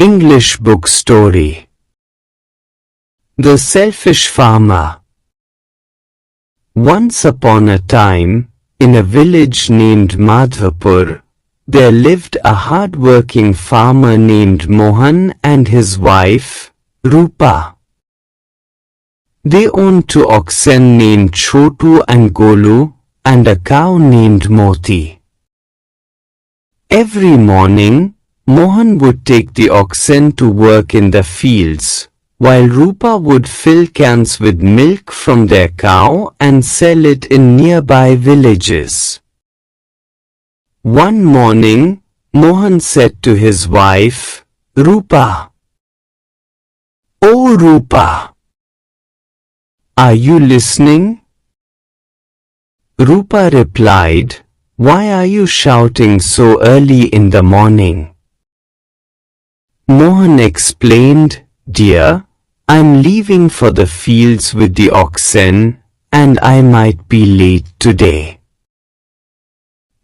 English Book Story. The Selfish Farmer. Once upon a time, in a village named Madhapur, there lived a hard-working farmer named Mohan and his wife, Rupa. They owned 2 oxen named Chotu and Golu, and a cow named Moti. Every morning, Mohan would take the oxen to work in the fields, while Rupa would fill cans with milk from their cow and sell it in nearby villages. One morning, Mohan said to his wife, Rupa, "Oh Rupa, are you listening?" Rupa replied, "Why are you shouting so early in the morning?" Mohan explained, "Dear, I'm leaving for the fields with the oxen, and I might be late today."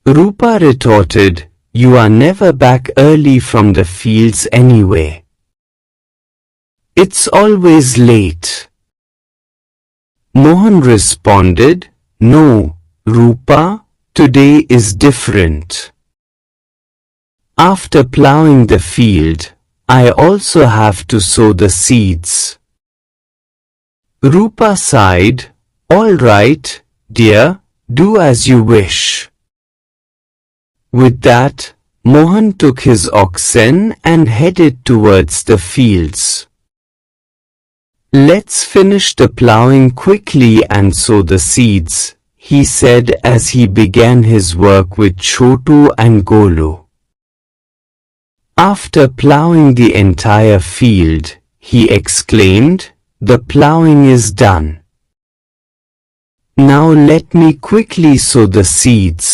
Rupa retorted, "You are never back early from the fields anyway. It's always late." Mohan responded, "No, Rupa, today is different. After plowing the field, I also have to sow the seeds." Rupa sighed, "All right, dear, do as you wish." With that, Mohan took his oxen and headed towards the fields. "Let's finish the plowing quickly and sow the seeds," he said as he began his work with Chotu and Golu. After plowing the entire field, he exclaimed, "The plowing is done. Now let me quickly sow the seeds."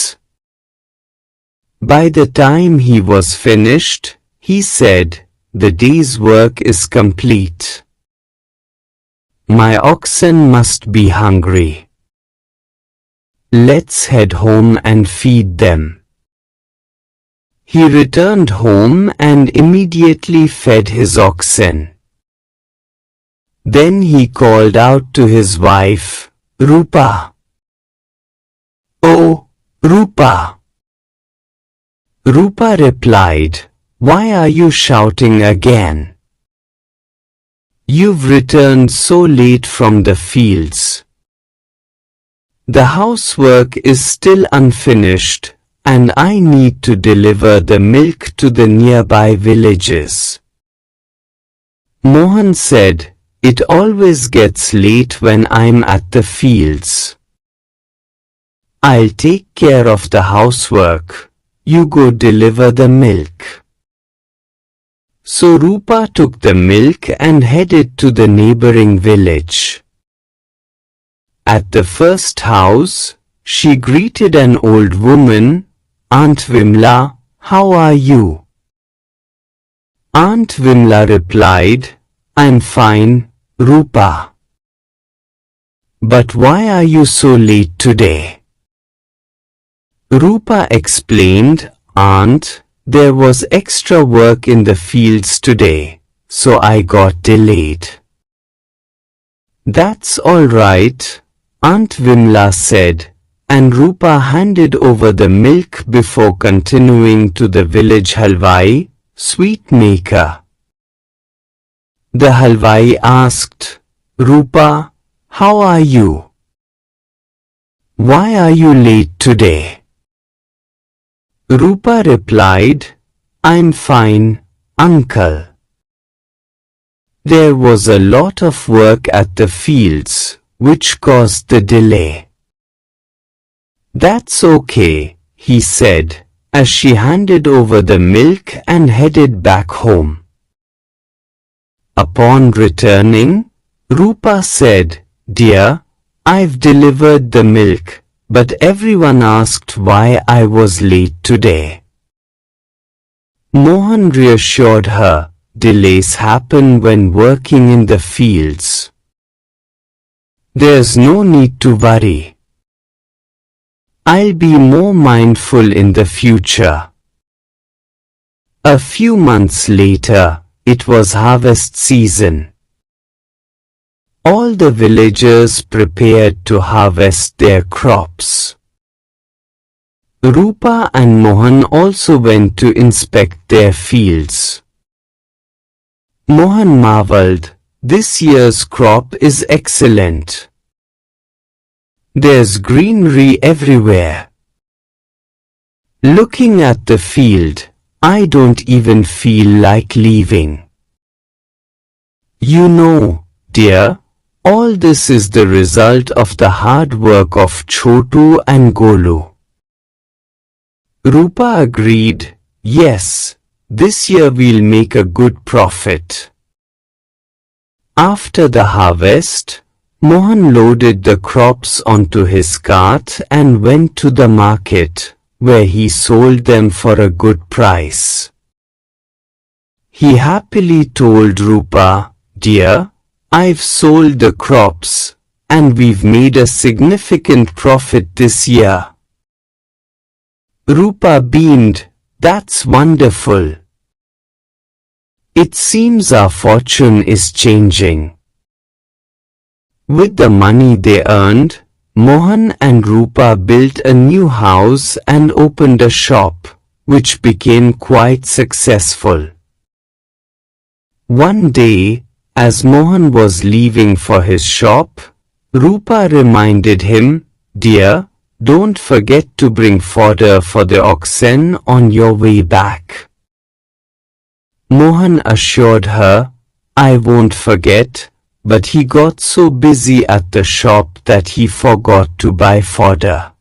By the time he was finished, he said, "The day's work is complete. My oxen must be hungry. Let's head home and feed them." He returned home and immediately fed his oxen. Then he called out to his wife, "Rupa. Oh, Rupa." Rupa replied, "Why are you shouting again? You've returned so late from the fields. The housework is still unfinished, and I need to deliver the milk to the nearby villages." Mohan said, "It always gets late when I'm at the fields. I'll take care of the housework. You go deliver the milk." So Rupa took the milk and headed to the neighboring village. At the first house, she greeted an old woman, "Aunt Vimla, how are you?" Aunt Vimla replied, "I'm fine, Rupa. But why are you so late today?" Rupa explained, "Aunt, there was extra work in the fields today, so I got delayed." "That's all right," Aunt Vimla said, and Rupa handed over the milk before continuing to the village halwai, sweet maker. The halwai asked, "Rupa, how are you? Why are you late today?" Rupa replied, "I'm fine, uncle. There was a lot of work at the fields, which caused the delay." "That's okay," he said, as she handed over the milk and headed back home. Upon returning, Rupa said, "Dear, I've delivered the milk, but everyone asked why I was late today." Mohan reassured her, "Delays happen when working in the fields. There's no need to worry. I'll be more mindful in the future." A few months later, it was harvest season. All the villagers prepared to harvest their crops. Rupa and Mohan also went to inspect their fields. Mohan marveled, "This year's crop is excellent. There's greenery everywhere. Looking at the field, I don't even feel like leaving. You know, dear, all this is the result of the hard work of Chotu and Golu." Rupa agreed, "Yes, this year we'll make a good profit." After the harvest, Mohan loaded the crops onto his cart and went to the market, where he sold them for a good price. He happily told Rupa, "Dear, I've sold the crops, and we've made a significant profit this year." Rupa beamed, "That's wonderful. It seems our fortune is changing." With the money they earned, Mohan and Rupa built a new house and opened a shop, which became quite successful. One day, as Mohan was leaving for his shop, Rupa reminded him, "Dear, don't forget to bring fodder for the oxen on your way back." Mohan assured her, "I won't forget," but he got so busy at the shop that he forgot to buy fodder.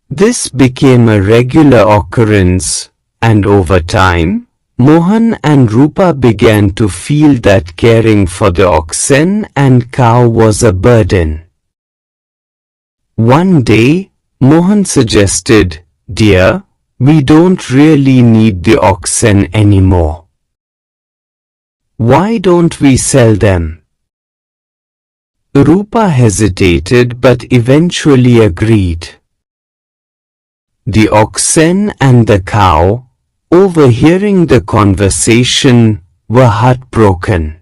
This became a regular occurrence, and over time, Mohan and Rupa began to feel that caring for the oxen and cow was a burden. One day, Mohan suggested, "Dear, we don't really need the oxen anymore. Why don't we sell them?" Rupa hesitated but eventually agreed. The oxen and the cow, overhearing the conversation, were heartbroken.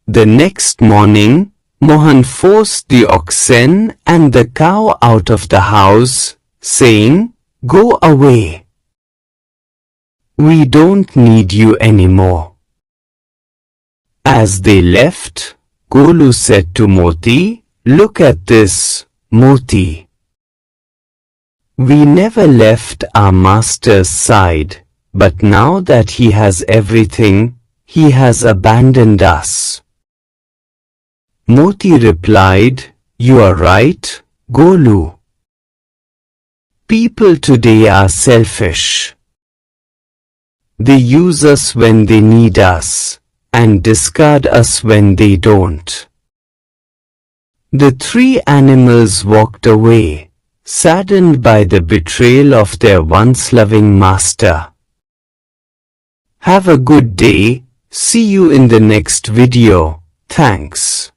The next morning, Mohan forced the oxen and the cow out of the house, saying, "Go away. We don't need you anymore." As they left, Golu said to Moti, "Look at this, Moti. We never left our master's side, but now that he has everything, he has abandoned us." Moti replied, "You are right, Golu. People today are selfish. They use us when they need us, and discard us when they don't." The three animals walked away, saddened by the betrayal of their once loving master. Have a good day. See you in the next video. Thanks.